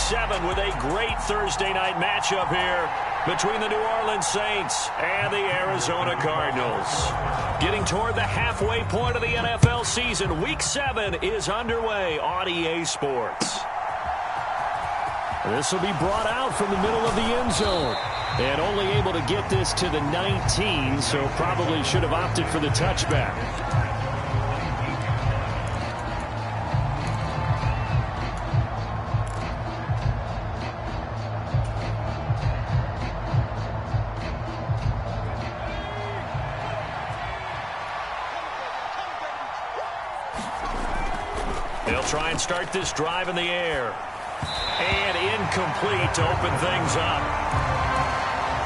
7 with a great Thursday night matchup here between the New Orleans Saints and the Arizona Cardinals. Getting toward the halfway point of the NFL season, Week 7 is underway on EA Sports. This will be brought out from the middle of the end zone. And only able to get this to the 19, so probably should have opted for the touchback. They'll try and start this drive in the air. And incomplete to open things up.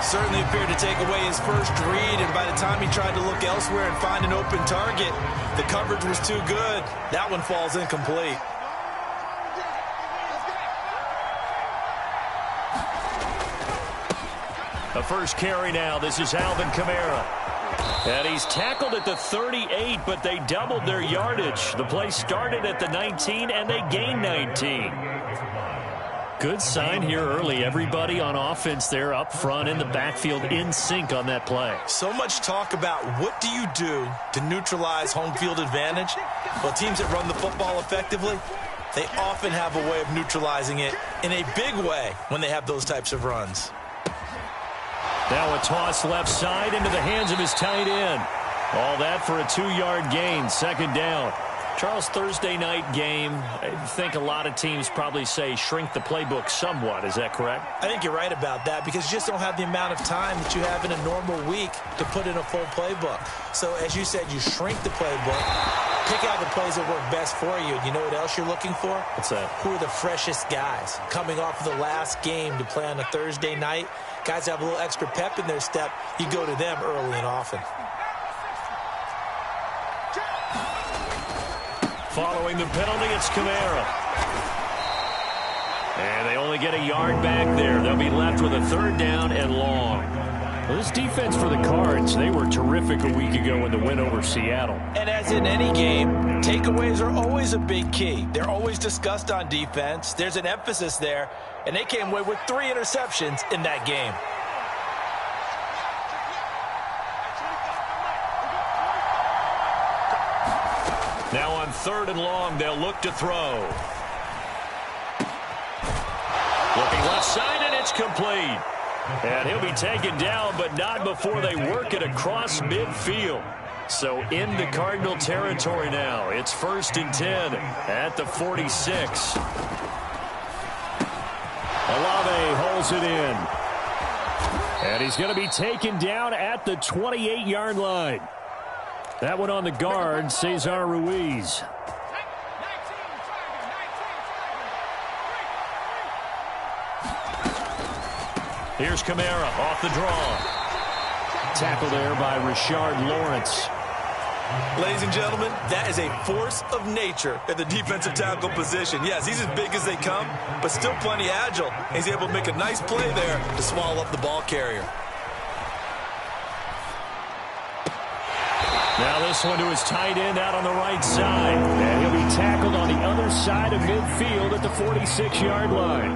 Certainly appeared to take away his first read, and by the time he tried to look elsewhere and find an open target, the coverage was too good. That one falls incomplete. The first carry now. This is Alvin Kamara. And he's tackled at the 38, but they doubled their yardage. The play started at the 19, and they gained 19. Good sign here early. Everybody on offense there up front in the backfield in sync on that play. So much talk about what do you do to neutralize home field advantage? Well, teams that run the football effectively, they often have a way of neutralizing it in a big way when they have those types of runs. Now a toss left side into the hands of his tight end. All that for a 2-yard gain, second down. Charles, Thursday night game, I think a lot of teams probably say shrink the playbook somewhat. Is that correct? I think you're right about that because you just don't have the amount of time that you have in a normal week to put in a full playbook. So as you said, you shrink the playbook, pick out the plays that work best for you. You know what else you're looking for? What's that? Who are the freshest guys coming off of the last game to play on a Thursday night? Guys have a little extra pep in their step. You go to them early and often. Following the penalty, it's Kamara. And they only get a yard back there. They'll be left with a third down and long. Well, this defense for the Cards, they were terrific a week ago in the win over Seattle. And as in any game, takeaways are always a big key. They're always discussed on defense. There's an emphasis there. And they came away with 3 interceptions in that game. Now on third and long, they'll look to throw. Looking left side, and it's complete. And he'll be taken down, but not before they work it across midfield. So into Cardinal territory now. It's 1st and 10 at the 46. Olave holds it in. And he's going to be taken down at the 28-yard line. That one on the guard, Cesar Ruiz. Here's Kamara off the draw. Tackle there by Rashard Lawrence. Ladies and gentlemen, that is a force of nature at the defensive tackle position. Yes, he's as big as they come, but still plenty agile. He's able to make a nice play there to swallow up the ball carrier. Now this one to his tight end out on the right side. And he'll be tackled on the other side of midfield at the 46-yard line.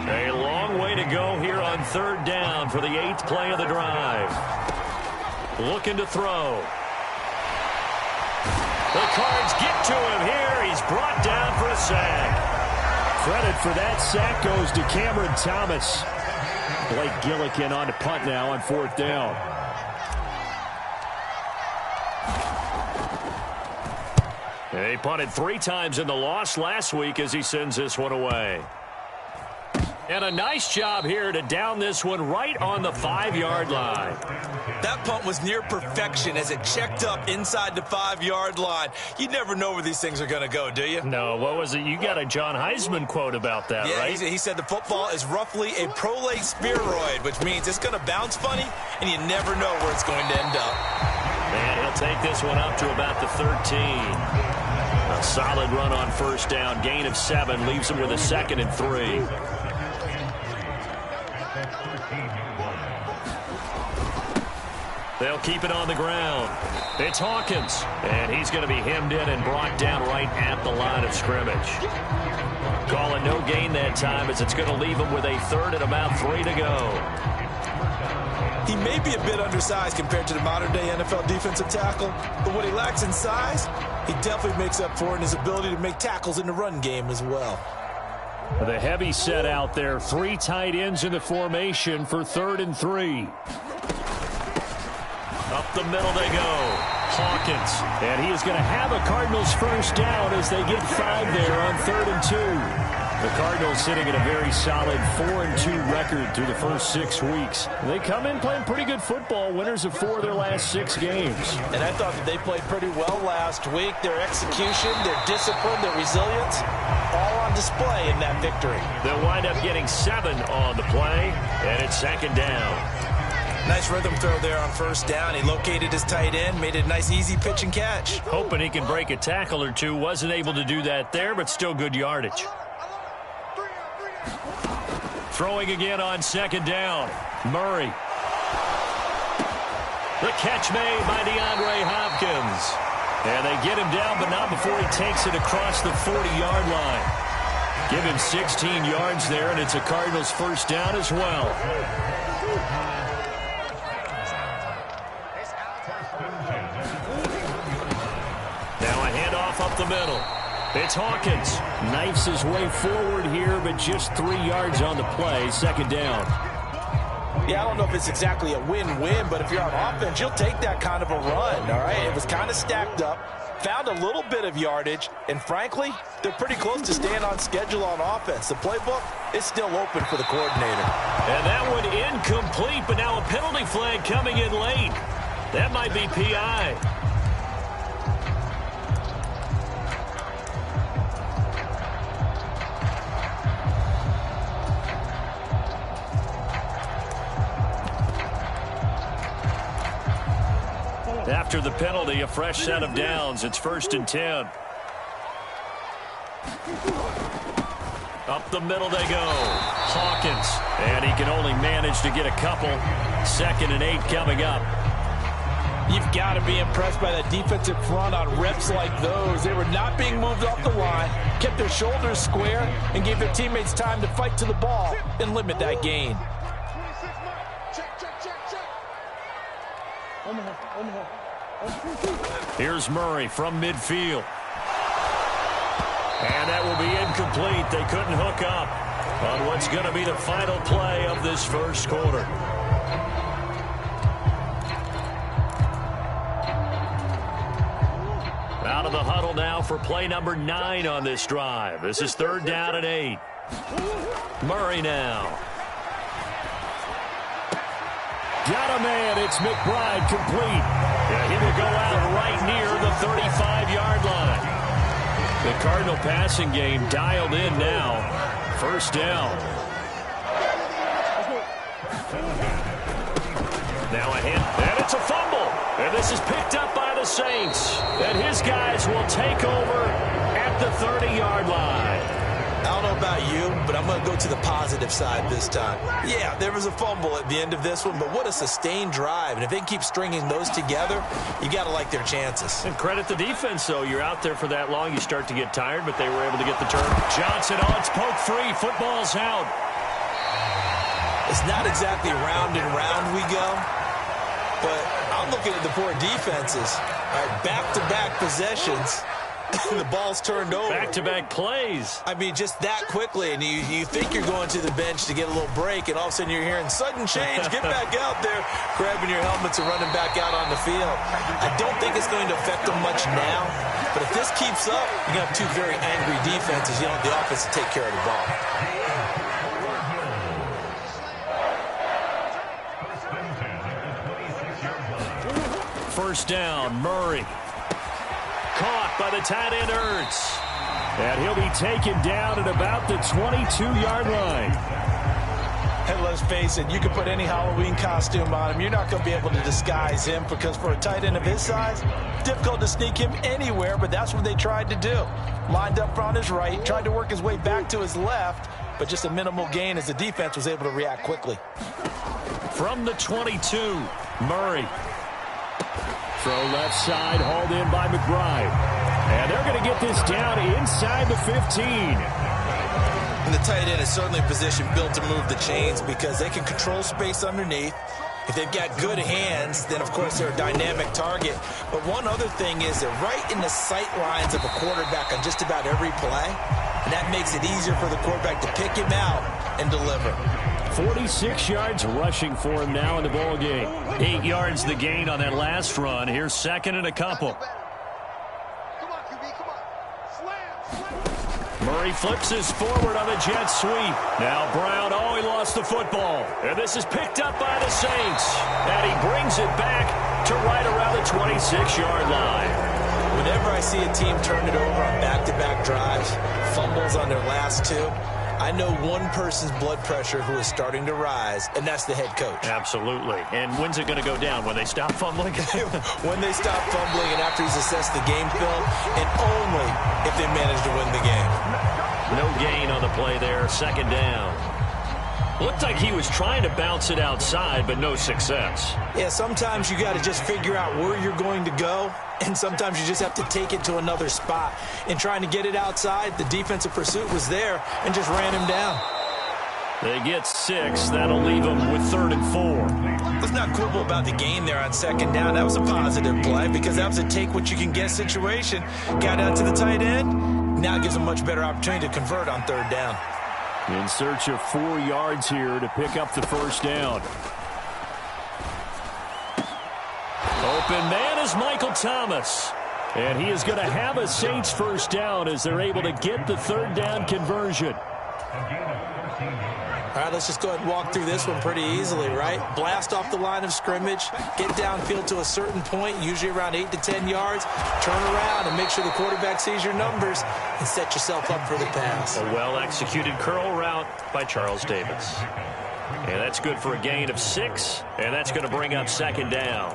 A long way to go here on third down for the 8th play of the drive. Looking to throw. The Cards get to him here. He's brought down for a sack. Credit for that sack goes to Cameron Thomas. Blake Gillikin on to punt now on 4th down. They punted 3 times in the loss last week as he sends this one away. And a nice job here to down this one right on the 5-yard line. That punt was near perfection as it checked up inside the 5-yard line. You never know where these things are going to go, do you? No, what was it? You got a John Heisman quote about that, yeah, right? He said the football is roughly a prolate spheroid, which means it's going to bounce funny, and you never know where it's going to end up. And he'll take this one up to about the 13. A solid run on first down. Gain of 7 leaves him with a 2nd and 3. They'll keep it on the ground. It's Hawkins. And he's going to be hemmed in and brought down right at the line of scrimmage. calling no gain that time as it's going to leave him with a third and about 3 to go. He may be a bit undersized compared to the modern-day NFL defensive tackle, but what he lacks in size, he definitely makes up for in his ability to make tackles in the run game as well. The heavy set out there. 3 tight ends in the formation for 3rd and 3. Up the middle they go. Hawkins. And he is going to have a Cardinals first down as they get 5 there on 3rd and 2. The Cardinals sitting at a very solid 4-2 record through the first 6 weeks. They come in playing pretty good football, winners of 4 of their last 6 games. And I thought that they played pretty well last week. Their execution, their discipline, their resilience, all on display in that victory. They'll wind up getting 7 on the play, and it's 2nd down. Nice rhythm throw there on 1st down. He located his tight end, made it a nice easy pitch and catch. Hoping he can break a tackle or two. Wasn't able to do that there, but still good yardage. Throwing again on 2nd down. Murray. The catch made by DeAndre Hopkins. And they get him down, but not before he takes it across the 40-yard line. Give him 16 yards there, and it's a Cardinals first down as well. Now a handoff up the middle. It's Hawkins. Knifes his way forward here, but just 3 yards on the play. 2nd down. Yeah, I don't know if it's exactly a win-win, but if you're on offense, you'll take that kind of a run, all right? It was kind of stacked up, found a little bit of yardage, and frankly, they're pretty close to staying on schedule on offense. The playbook is still open for the coordinator. And that one incomplete, but now a penalty flag coming in late. That might be PI. After the penalty, a fresh set of downs. It's 1st and 10. Up the middle they go. Hawkins. And he can only manage to get a couple. 2nd and 8 coming up. You've got to be impressed by that defensive front on reps like those. They were not being moved off the line, kept their shoulders square, and gave their teammates time to fight to the ball and limit that gain. Here's Murray from midfield. And that will be incomplete. They couldn't hook up on what's going to be the final play of this first quarter. Out of the huddle now for play number 9 on this drive. This is 3rd down and 8. Murray now. Got a man. It's McBride complete. Yeah, he will go out right near the 35-yard line. The Cardinal passing game dialed in now. 1st down. Now a hit, and it's a fumble. And this is picked up by the Saints. And his guys will take over at the 30-yard line. I don't know about you, but I'm going to go to the positive side this time. Yeah, there was a fumble at the end of this one, but what a sustained drive. And if they keep stringing those together, you got to like their chances. And credit the defense, though. You're out there for that long, you start to get tired, but they were able to get the turn. Johnson, it's poke free. Football's out. It's not exactly round and round we go, but I'm looking at the poor defenses. All right, back-to-back possessions. The ball's turned over. Back-to-back plays. I mean, just that quickly, and you think you're going to the bench to get a little break, and all of a sudden you're hearing sudden change. Get back out there, grabbing your helmets and running back out on the field. I don't think it's going to affect them much now, but if this keeps up, you're going to have 2 very angry defenses. You don't have the offense to take care of the ball. First down, Murray. Caught by the tight end, Ertz. And he'll be taken down at about the 22-yard line. And let's face it, you can put any Halloween costume on him. You're not going to be able to disguise him because for a tight end of his size, difficult to sneak him anywhere, but that's what they tried to do. Lined up on his right, tried to work his way back to his left, but just a minimal gain as the defense was able to react quickly. From the 22, Murray. Throw left side, hauled in by McBride. And they're going to get this down inside the 15. And the tight end is certainly a position built to move the chains because they can control space underneath. If they've got good hands, then, of course, they're a dynamic target. But one other thing is they're right in the sight lines of a quarterback on just about every play. And that makes it easier for the quarterback to pick him out and deliver. 46 yards rushing for him now in the ball game. 8 yards the gain on that last run. Here's second and a couple. Murray flips his forward on the jet sweep. Now Brown, he lost the football. And this is picked up by the Saints. And he brings it back to right around the 26-yard line. Whenever I see a team turn it over on back-to-back drives, fumbles on their last two, I know one person's blood pressure who is starting to rise, and that's the head coach. Absolutely. And when's it going to go down? When they stop fumbling? When they stop fumbling and after he's assessed the game film, and only if they manage to win the game. No gain on the play there. Second down. Looked like he was trying to bounce it outside, but no success. Yeah, sometimes you got to just figure out where you're going to go, and sometimes you just have to take it to another spot. In trying to get it outside, the defensive pursuit was there and just ran him down. They get 6. That'll leave them with 3rd and 4. Let's not quibble about the gain there on second down. That was a positive play because that was a take-what-you-can-get situation. Got out to the tight end. Now it gives them a much better opportunity to convert on third down. In search of 4 yards here to pick up the first down. Open man is Michael Thomas. And he is going to have a Saints first down as they're able to get the third down conversion. All right, let's just go ahead and walk through this one pretty easily, right? Blast off the line of scrimmage, get downfield to a certain point, usually around 8 to 10 yards, turn around and make sure the quarterback sees your numbers and set yourself up for the pass. A well-executed curl route by Charles Davis. And that's good for a gain of 6, and that's going to bring up second down.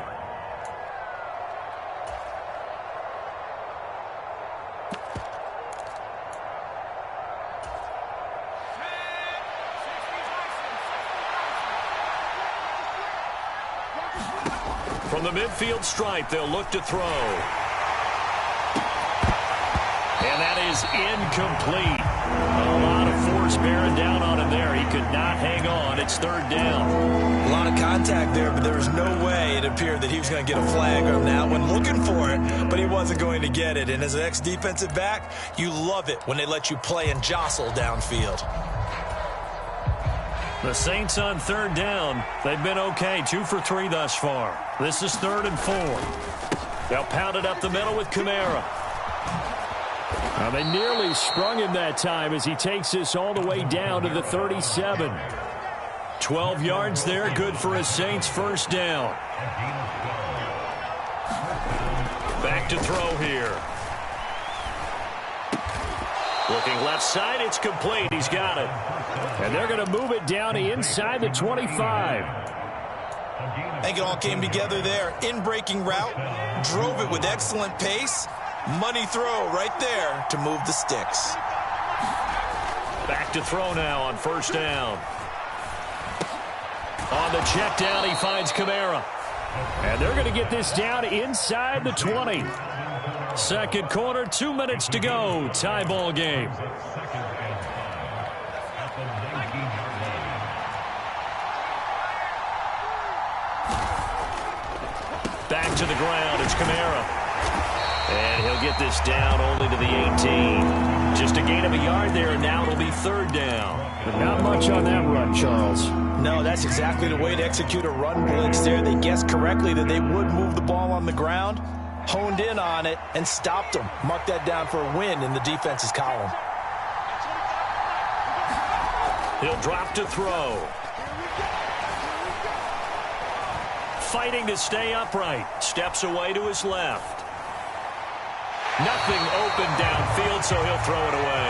From the midfield stripe, they'll look to throw. And that is incomplete. A lot of force bearing down on him there. He could not hang on. It's third down. A lot of contact there, but there was no way it appeared that he was going to get a flag on that one. Looking for it, but he wasn't going to get it. And as an ex-defensive back, you love it when they let you play and jostle downfield. The Saints on third down. They've been okay. 2 for 3 thus far. This is 3rd and 4. They'll pound it up the middle with Kamara. Now they nearly sprung him that time as he takes this all the way down to the 37. 12 yards there. Good for a Saints first down. Back to throw here. Looking left side, it's complete. He's got it. And they're going to move it down inside the 25. I think it all came together there. In-breaking route, drove it with excellent pace. Money throw right there to move the sticks. Back to throw now on first down. On the check down, he finds Kamara. And they're going to get this down inside the 20. Second quarter, 2 minutes to go. Tie ball game. Back to the ground. It's Kamara. And he'll get this down only to the 18. Just a gain of a yard there, and now it'll be third down. But not much on that run, Charles. No, that's exactly the way to execute a run blitz there. They guessed correctly that they would move the ball on the ground, honed in on it, and stopped them. Mark that down for a win in the defense's column. He'll drop to throw. Fighting to stay upright. Steps away to his left. Nothing open downfield, so he'll throw it away.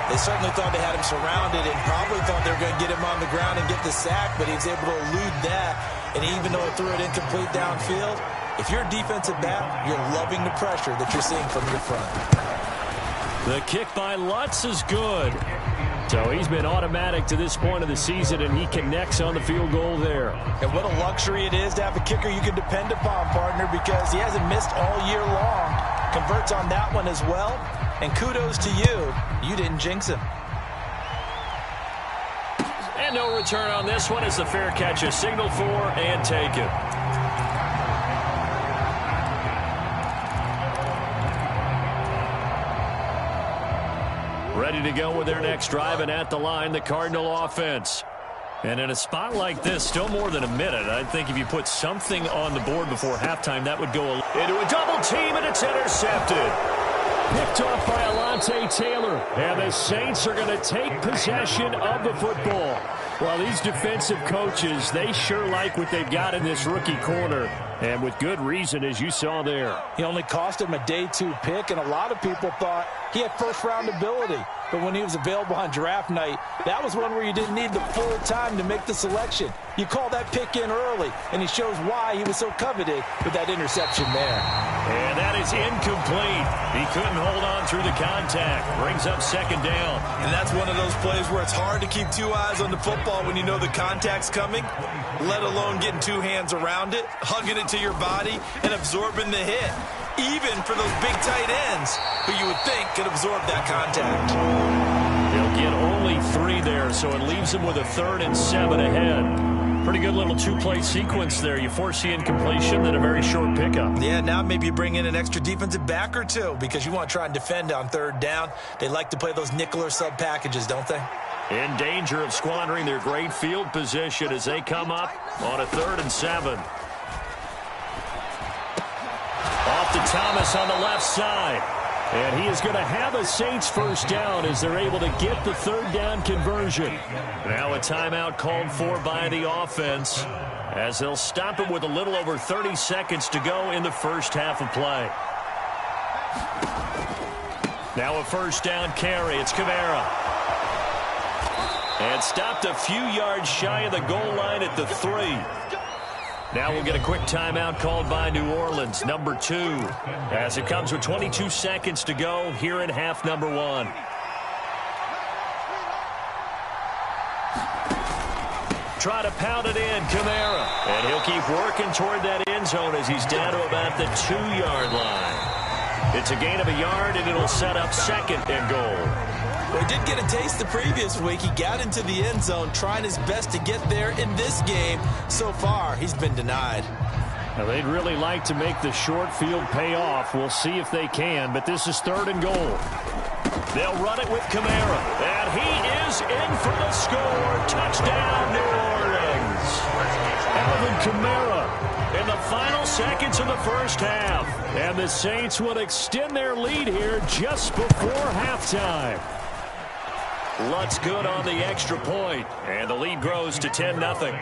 They certainly thought they had him surrounded and probably thought they were going to get him on the ground and get the sack, but he was able to elude that. And even though he threw it incomplete downfield, if you're a defensive back, you're loving the pressure that you're seeing from your front. The kick by Lutz is good. So he's been automatic to this point of the season, and he connects on the field goal there. And what a luxury it is to have a kicker you can depend upon, partner, because he hasn't missed all year long. Converts on that one as well. And kudos to you. You didn't jinx him. And no return on this one as the fair catch is signaled for and taken. Ready to go with their next drive, and at the line, the Cardinal offense. And in a spot like this, still more than a minute. I think if you put something on the board before halftime, that would go into a double team, and it's intercepted. Picked off by Alontae Taylor. And the Saints are going to take possession of the football. Well, these defensive coaches, they sure like what they've got in this rookie corner. And with good reason, as you saw there. He only cost him a day 2 pick, and a lot of people thought he had first-round ability. But when he was available on draft night, that was one where you didn't need the full time to make the selection. You call that pick in early, and he shows why he was so coveted with that interception there. And that is incomplete. He couldn't hold on through the contact. Brings up second down. And that's one of those plays where it's hard to keep 2 eyes on the football when you know the contact's coming, let alone getting 2 hands around it, hugging it to your body, and absorbing the hit. Even for those big tight ends who you would think could absorb that contact. He'll get only 3 there, so it leaves him with a 3rd and 7 ahead. Pretty good little 2-play sequence there. You force the incompletion, then a very short pickup. Yeah, now maybe you bring in an extra defensive back or 2 because you want to try and defend on 3rd down. They like to play those nickel or sub packages, don't they? In danger of squandering their great field position as they come up on a 3rd and 7. Off to Thomas on the left side. And he is going to have a Saints first down as they're able to get the 3rd down conversion. Now a timeout called for by the offense as they'll stop it with a little over 30 seconds to go in the first half of play. Now a first down carry. It's Kamara. And stopped a few yards shy of the goal line at the 3. Now we'll get a quick timeout called by New Orleans, number 2, as it comes with 22 seconds to go here in half number 1. Try to pound it in, Kamara. And he'll keep working toward that end zone as he's down to about the 2-yard line. It's a gain of a yard, and it'll set up 2nd and goal. Well, he did get a taste the previous week. He got into the end zone, trying his best to get there in this game. So far, he's been denied. Now, they'd really like to make the short field pay off. We'll see if they can, but this is 3rd and goal. They'll run it with Kamara, and he is in for the score. Touchdown, New Orleans. Alvin Kamara in the final seconds of the first half. And the Saints will extend their lead here just before halftime. Lutz good on the extra point, and the lead grows to 10-0.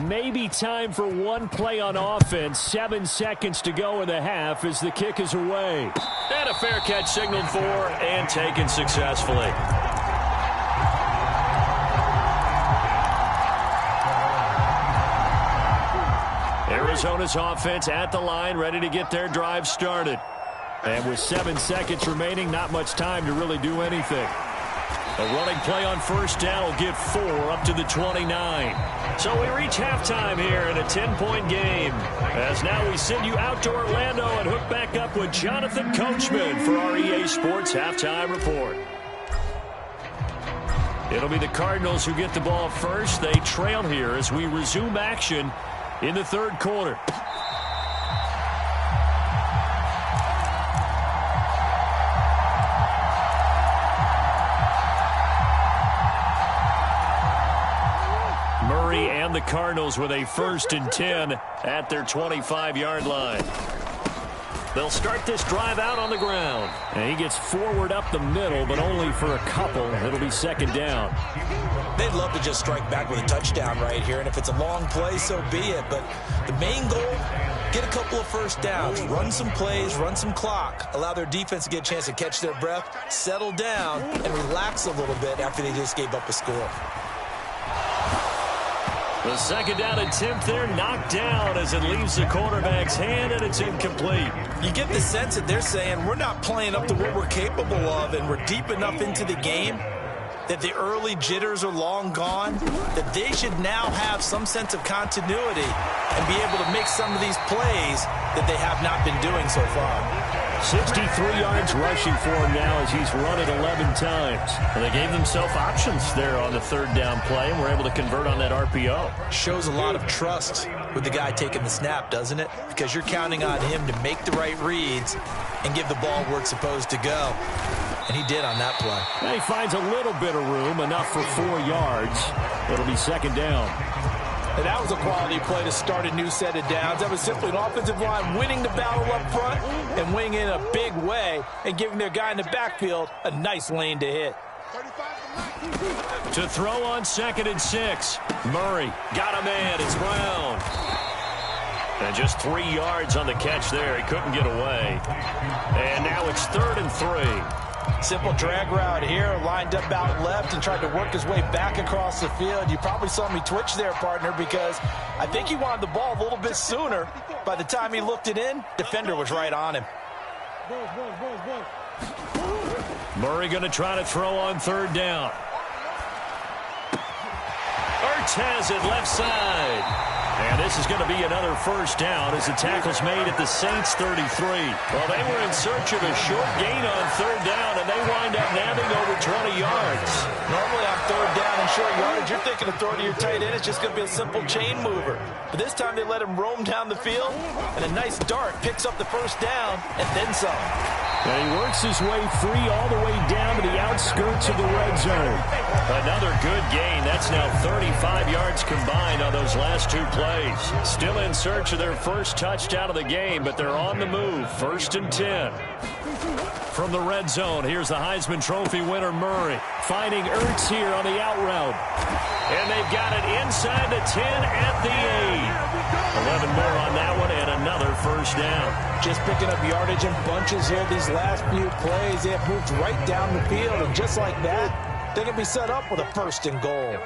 Maybe time for one play on offense. 7 seconds to go in the half as the kick is away. And a fair catch signaled for and taken successfully. Arizona's offense at the line, ready to get their drive started. And with 7 seconds remaining, not much time to really do anything. A running play on first down will get 4 up to the 29. So we reach halftime here in a 10-point game. As now we send you out to Orlando and hook back up with Jonathan Coachman for our EA Sports Halftime Report. It'll be the Cardinals who get the ball first. They trail here as we resume action in the 3rd quarter. Murray and the Cardinals with a 1st and 10 at their 25-yard line. They'll start this drive out on the ground. And he gets forward up the middle, but only for a couple. It'll be 2nd down. They'd love to just strike back with a touchdown right here, and if it's a long play, so be it. But the main goal, get a couple of first downs, run some plays, run some clock, allow their defense to get a chance to catch their breath, settle down, and relax a little bit after they just gave up a score. The 2nd down attempt there knocked down as it leaves the quarterback's hand, and it's incomplete. You get the sense that they're saying we're not playing up to what we're capable of, and we're deep enough into the game that the early jitters are long gone, that they should now have some sense of continuity and be able to make some of these plays that they have not been doing so far. 63 yards rushing for him now as he's run it 11 times. And they gave themselves options there on the third down play and were able to convert on that RPO. Shows a lot of trust with the guy taking the snap, doesn't it? Because you're counting on him to make the right reads and give the ball where it's supposed to go. And he did on that play. And he finds a little bit of room, enough for 4 yards. It'll be second down. And that was a quality play to start a new set of downs. That was simply an offensive line winning the battle up front and winning in a big way and giving their guy in the backfield a nice lane to hit. To throw on 2nd and 6. Murray got a man. It's Brown. And just 3 yards on the catch there. He couldn't get away. And now it's 3rd and 3. Simple drag route here, lined up out left and tried to work his way back across the field. You probably saw me twitch there, partner, because I think he wanted the ball a little bit sooner. By the time he looked it in, defender was right on him. Murray going to try to throw on 3rd down. Ertz has it left side. And this is going to be another first down as the tackle's made at the Saints 33. Well, they were in search of a short gain on 3rd down, and they wind up nabbing over 20 yards. Normally on 3rd down and short yardage, you're thinking of throwing to your tight end. It's just going to be a simple chain mover. But this time they let him roam down the field, and a nice dart picks up the first down and then some. And he works his way free all the way down to the outskirts of the red zone. Another good gain. That's now 35 yards combined on those last 2 plays. Still in search of their first touchdown of the game, but they're on the move. 1st and 10. From the red zone, here's the Heisman Trophy winner Murray. Finding Ertz here on the out route. And they've got it inside the 10 at the 8. 11 more on that one and another first down. Just picking up yardage in bunches here these last few plays. They have moved right down the field, and just like that, they can be set up with a 1st and goal.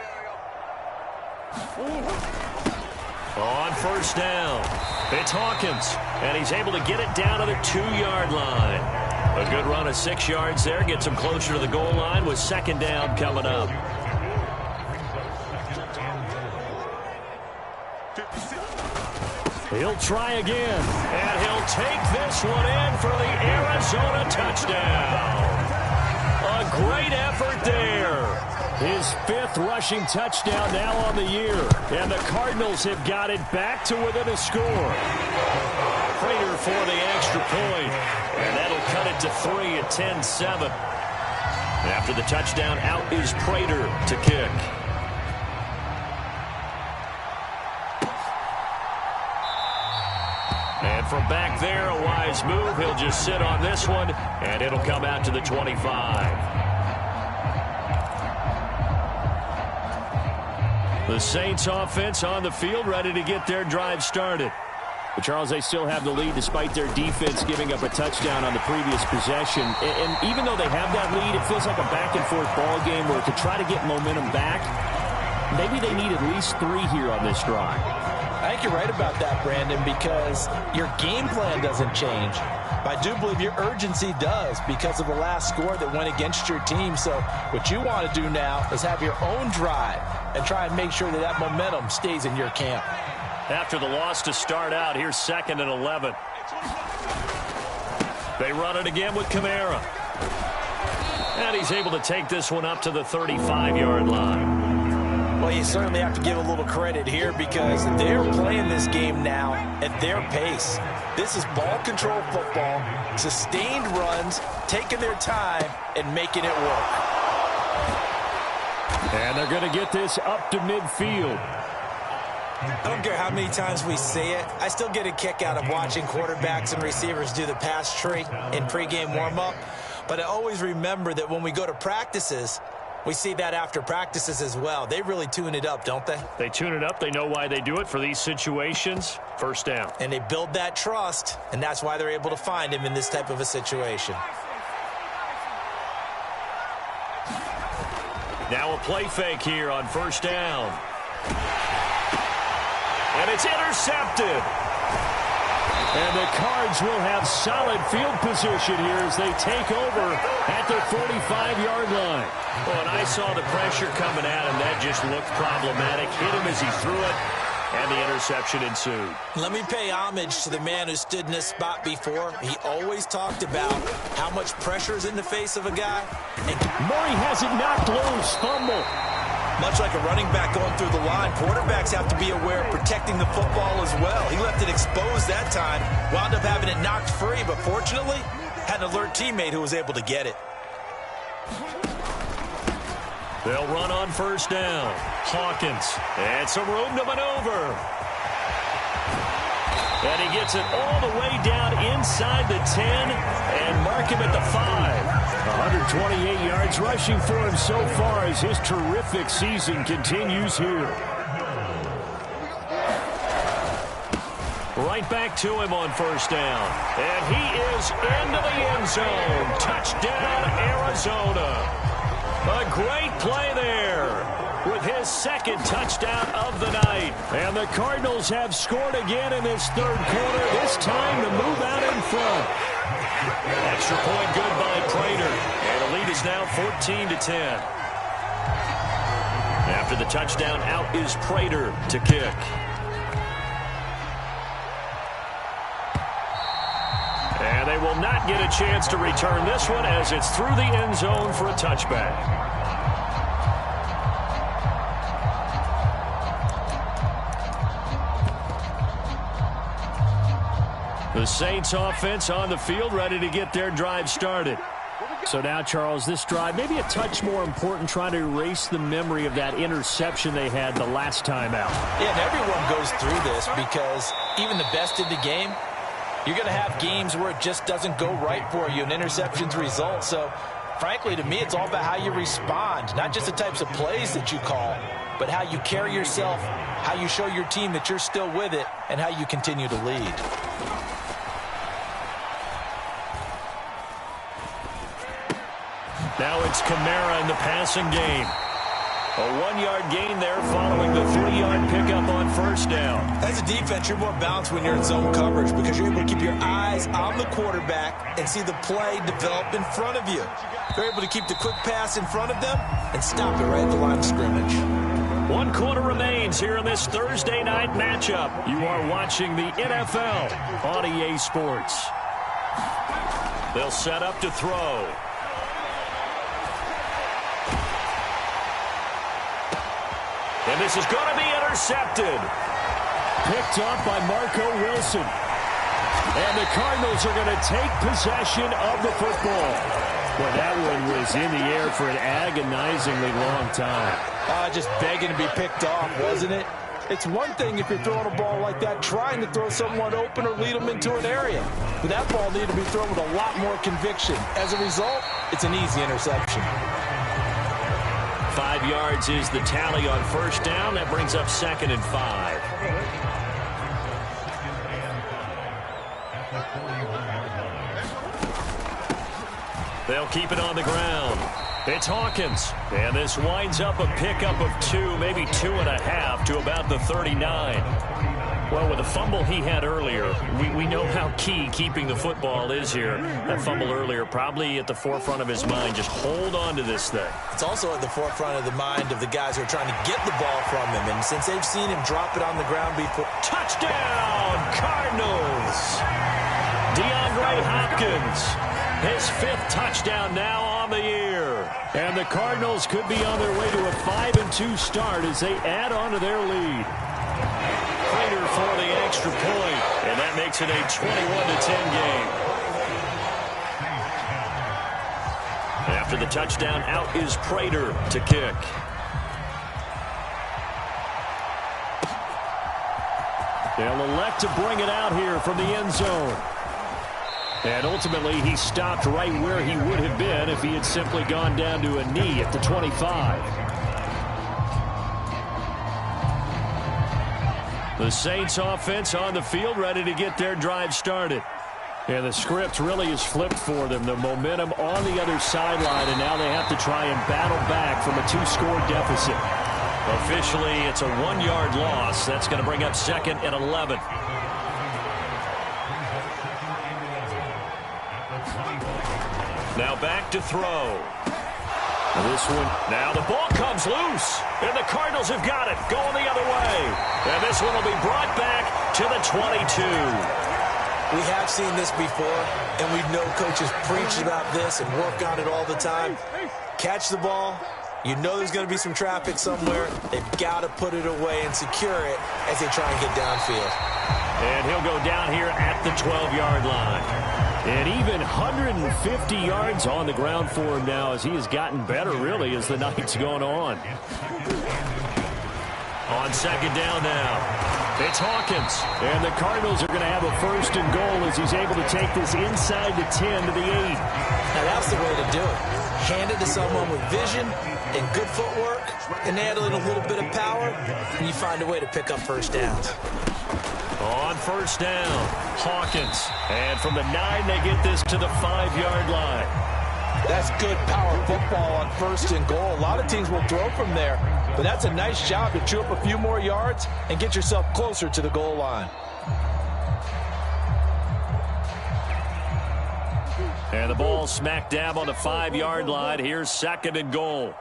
On 1st down, it's Hawkins, and he's able to get it down to the 2-yard line. A good run of 6 yards there, gets him closer to the goal line with 2nd down coming up. He'll try again, and he'll take this one in for the Arizona touchdown. A great effort there. His 5th rushing touchdown now on the year. And the Cardinals have got it back to within a score. Prater for the extra point. And that'll cut it to 3 at 10-7. After the touchdown, out is Prater to kick. And from back there, a wise move. He'll just sit on this one, and it'll come out to the 25. The Saints offense on the field, ready to get their drive started. But Charles, they still have the lead despite their defense giving up a touchdown on the previous possession. And even though they have that lead, it feels like a back-and-forth ball game where to try to get momentum back, maybe they need at least 3 here on this drive. I think you're right about that, Brandon, because your game plan doesn't change. But I do believe your urgency does because of the last score that went against your team. So what you want to do now is have your own drive and try and make sure that that momentum stays in your camp. After the loss to start out, here's 2nd and 11. They run it again with Kamara. And he's able to take this one up to the 35-yard line. Well, you certainly have to give a little credit here because they're playing this game now at their pace. This is ball control football, sustained runs, taking their time, and making it work. And they're going to get this up to midfield. I don't care how many times we say it, I still get a kick out of watching quarterbacks and receivers do the pass tree in pregame warm-up. But I always remember that when we go to practices, we see that after practices as well. They really tune it up, don't they? They tune it up. They know why they do it for these situations. 1st down. And they build that trust, and that's why they're able to find him in this type of a situation. Now a play fake here on 1st down. And it's intercepted. And the Cards will have solid field position here as they take over at their 45-yard line. Well, and I saw the pressure coming at him. That just looked problematic. Hit him as he threw it. and the interception ensued. Let me pay homage to the man who stood in this spot before. He always talked about how much pressure is in the face of a guy. Murray has it knocked loose. Fumble. Much like a running back going through the line, quarterbacks have to be aware of protecting the football as well. He left it exposed that time, wound up having it knocked free, but fortunately, had an alert teammate who was able to get it. They'll run on first down. Hawkins. And some room to maneuver. And he gets it all the way down inside the 10 and mark him at the 5. 128 yards rushing for him so far as his terrific season continues here. Right back to him on first down. And he is into the end zone. Touchdown, Arizona. A great play there with his second touchdown of the night. And the Cardinals have scored again in this third quarter, this time to move out in front. Extra point good by Prater. And the lead is now 14-10. After the touchdown, out is Prater to kick. And they will not get a chance to return this one as it's through the end zone for a touchback. The Saints offense on the field, ready to get their drive started. So now, Charles, this drive, maybe a touch more important, trying to erase the memory of that interception they had the last time out. Yeah, and everyone goes through this because even the best in the game, you're going to have games where it just doesn't go right for you, and interceptions result. So, frankly, to me, it's all about how you respond, not just the types of plays that you call, but how you carry yourself, how you show your team that you're still with it, and how you continue to lead. Now it's Kamara in the passing game. A 1-yard gain there following the 3-yard pickup on first down. As a defense, you're more balanced when you're in zone coverage because you're able to keep your eyes on the quarterback and see the play develop in front of you. You're able to keep the quick pass in front of them and stop it right at the line of scrimmage. 1 quarter remains here in this Thursday night matchup. You are watching the NFL on EA Sports. They'll set up to throw. And this is going to be intercepted. Picked up by Marco Wilson. And the Cardinals are going to take possession of the football. Well, that one was in the air for an agonizingly long time. Just begging to be picked off, wasn't it? It's one thing if you're throwing a ball like that, trying to throw someone open or lead them into an area. But that ball needed to be thrown with a lot more conviction. As a result, it's an easy interception. 5 yards is the tally on first down. That brings up 2nd and 5. They'll keep it on the ground. It's Hawkins. And this winds up a pickup of 2, maybe 2.5 to about the 39. Well, with the fumble he had earlier, we know how key keeping the football is here. That fumble earlier probably at the forefront of his mind. Just hold on to this thing. It's also at the forefront of the mind of the guys who are trying to get the ball from him. And since they've seen him drop it on the ground before. Touchdown, Cardinals! DeAndre Hopkins, his 5th touchdown now on the year. And the Cardinals could be on their way to a 5-2 start as they add on to their lead. Prater for the extra point, and that makes it a 21-10 game. After the touchdown, out is Prater to kick. They'll elect to bring it out here from the end zone. And ultimately, he stopped right where he would have been if he had simply gone down to a knee at the 25. The Saints offense on the field ready to get their drive started. And the script really is flipped for them. The momentum on the other sideline, and now they have to try and battle back from a 2-score deficit. Officially, it's a 1-yard loss. That's going to bring up 2nd and 11. Now back to throw. This one, now the ball comes loose, and the Cardinals have got it, going the other way. And this one will be brought back to the 22. We have seen this before, and we know coaches preach about this and work on it all the time. Catch the ball. You know there's going to be some traffic somewhere. They've got to put it away and secure it as they try and get downfield. And he'll go down here at the 12-yard line. And even 150 yards on the ground for him now as he has gotten better, really, as the night's gone on. On second down now, it's Hawkins. And the Cardinals are going to have a first and goal as he's able to take this inside the 10 to the 8. Now, that's the way to do it. Hand it to someone with vision and good footwork, and add in a little bit of power, and you find a way to pick up first downs. On first down, Hawkins. And from the 9, they get this to the 5-yard line. That's good power football on first and goal. A lot of teams will throw from there, but that's a nice job to chew up a few more yards and get yourself closer to the goal line. And the ball smack dab on the 5-yard line. Here's second and goal.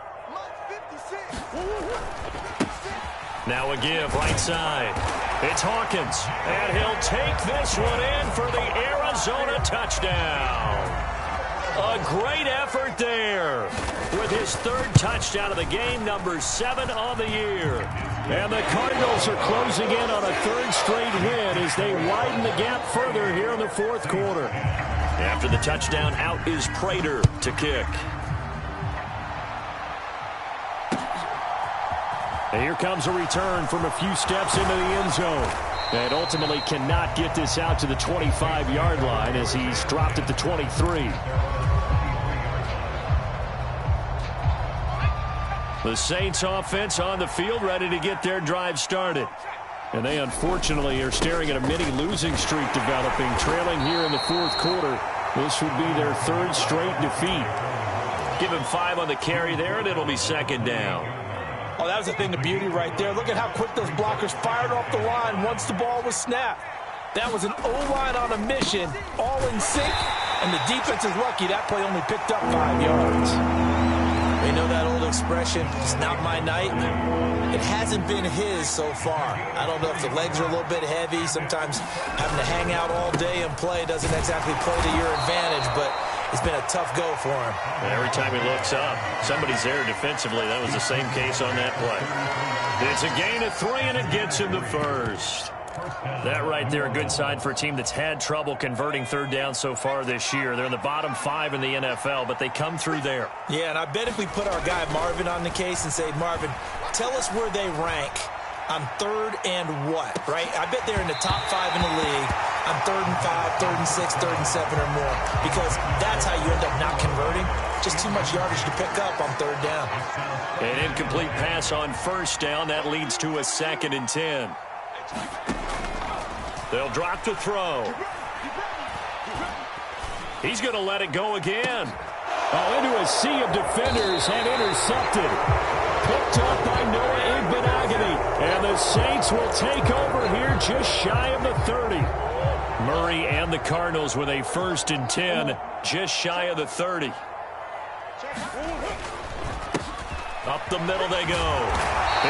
Now a give right side. It's Hawkins. And he'll take this one in for the Arizona touchdown. A great effort there with his 3rd touchdown of the game, number 7 on the year. And the Cardinals are closing in on a 3rd straight win as they widen the gap further here in the 4th quarter. After the touchdown, out is Prater to kick. And here comes a return from a few steps into the end zone. And ultimately cannot get this out to the 25-yard line as he's dropped at the 23. The Saints offense on the field, ready to get their drive started. And they unfortunately are staring at a mini losing streak developing, trailing here in the 4th quarter. This would be their 3rd straight defeat. Give him 5 on the carry there, and it'll be second down. Oh, that was a thing of beauty right there. Look at how quick those blockers fired off the line once the ball was snapped. That was an O-line on a mission, all in sync, and the defense is lucky that play only picked up 5 yards. You know that old expression, it's not my night? It hasn't been his so far. I don't know if the legs are a little bit heavy. Sometimes having to hang out all day and play doesn't exactly play to your advantage, but it's been a tough go for him. Every time he looks up, somebody's there defensively. That was the same case on that play. It's a gain of 3, and it gets him the first. That right there, a good sign for a team that's had trouble converting 3rd down so far this year. They're in the bottom 5 in the NFL, but they come through there. Yeah, and I bet if we put our guy Marvin on the case and say, Marvin, tell us where they rank on 3rd and what, right? I bet they're in the top 5 in the league on 3rd and 5, 3rd and 6, 3rd and 7 or more, because that's how you end up not converting. Just too much yardage to pick up on 3rd down. An incomplete pass on first down. That leads to a 2nd and 10. They'll drop to throw. He's going to let it go again. Oh, into a sea of defenders and intercepted. Picked up by Noah Igbenogany. And the Saints will take over here just shy of the 30. Murray and the Cardinals with a 1st and 10, just shy of the 30. Up the middle they go.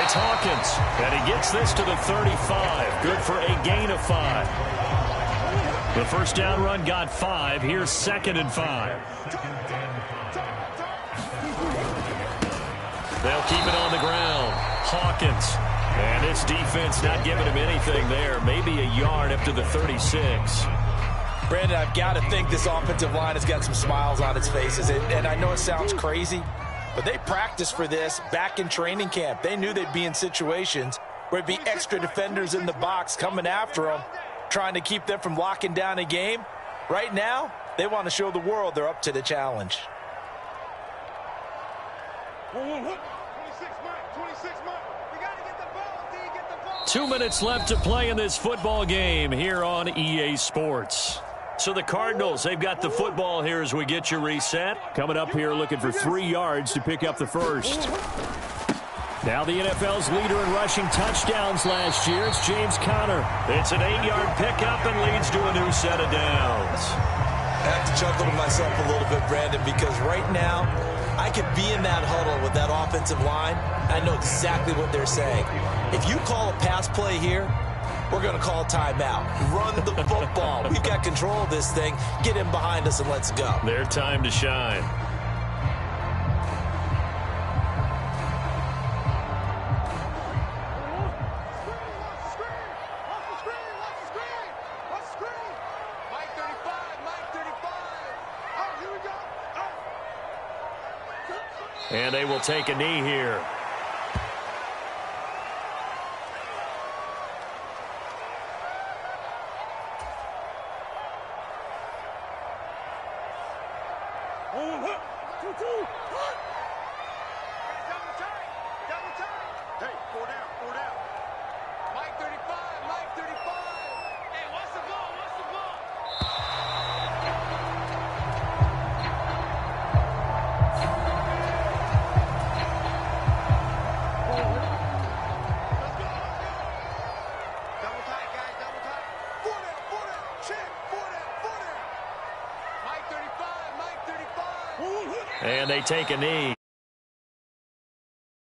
It's Hawkins, and he gets this to the 35. Good for a gain of 5. The first down run got 5. Here's 2nd and 5. They'll keep it on the ground. Hawkins, and its defense not giving him anything there. Maybe a yard up to the 36. Brandon, I've got to think this offensive line has got some smiles on its faces, and I know it sounds crazy, but they practiced for this back in training camp. They knew they'd be in situations where it'd be extra defenders in the box coming after them, trying to keep them from locking down a game. Right now, they want to show the world they're up to the challenge. 2 minutes left to play in this football game here on EA Sports. So the Cardinals, they've got the football here as we get you reset. Coming up here looking for 3 yards to pick up the first. Now the NFL's leader in rushing touchdowns last year, it's James Conner. It's an 8-yard pickup and leads to a new set of downs. I have to chuckle to myself a little bit, Brandon, because right now I could be in that huddle with that offensive line. I know exactly what they're saying. If you call a pass play here, we're going to call a timeout. Run the football. We've got control of this thing. Get in behind us and let's go. Their time to shine. And they will take a knee here. And they take a knee.